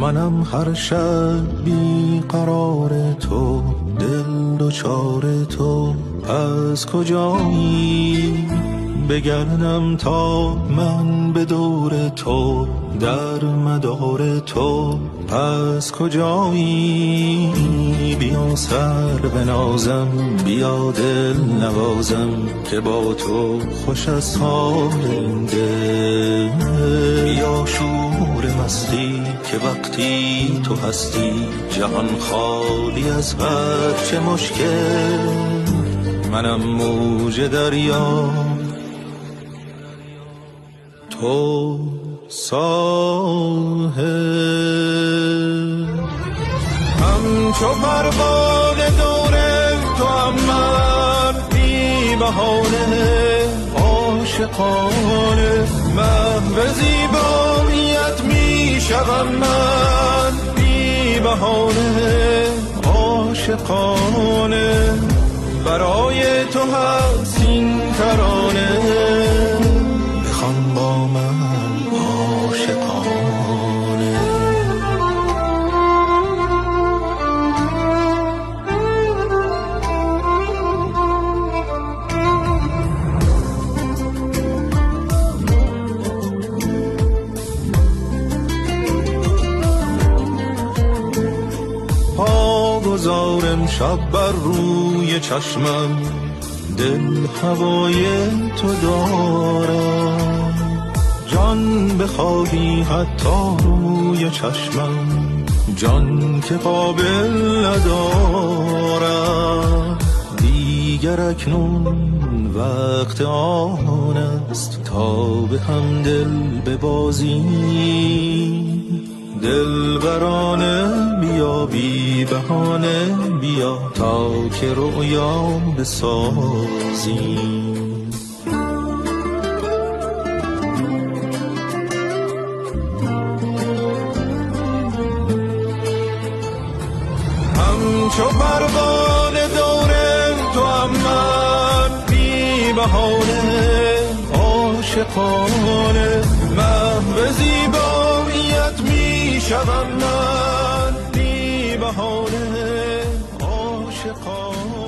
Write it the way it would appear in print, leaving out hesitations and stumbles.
منم هر شب بی قرار تو، دل دچار تو، از کجایی بگردم تا من به دور تو، در مدار تو، پس کجایی؟ بیا سر بنازم، بیا دل نوازم، که با تو خوش از حال این دل. بیا شور مستی که وقتی تو هستی، جهان خالی از هر چه مشکل. منم موج دریا، تو ساحل. همچو پروانه دور تو هم من، بی بهانه عاشقانه، محو زیباییت می شوم من، بی بهانه عاشقانه، برای تو هست این ترانه، بخوان با من عاشقانه. پا گذارم شب بر روی چشمم، دل هوای تو دارم، جان بخواهی حتی روی چشمم، جان که قابل ندارم. دیگر اکنون وقت آن است تا به هم دل ببازیم. دل برانه بیا، بی بهانه بیا، تا که رویا بسازیم. همچو پروانه دور تو هم من، بی بهانه عاشقانه، محو زیباییت می شوم من، بی بهانه عاشقانه.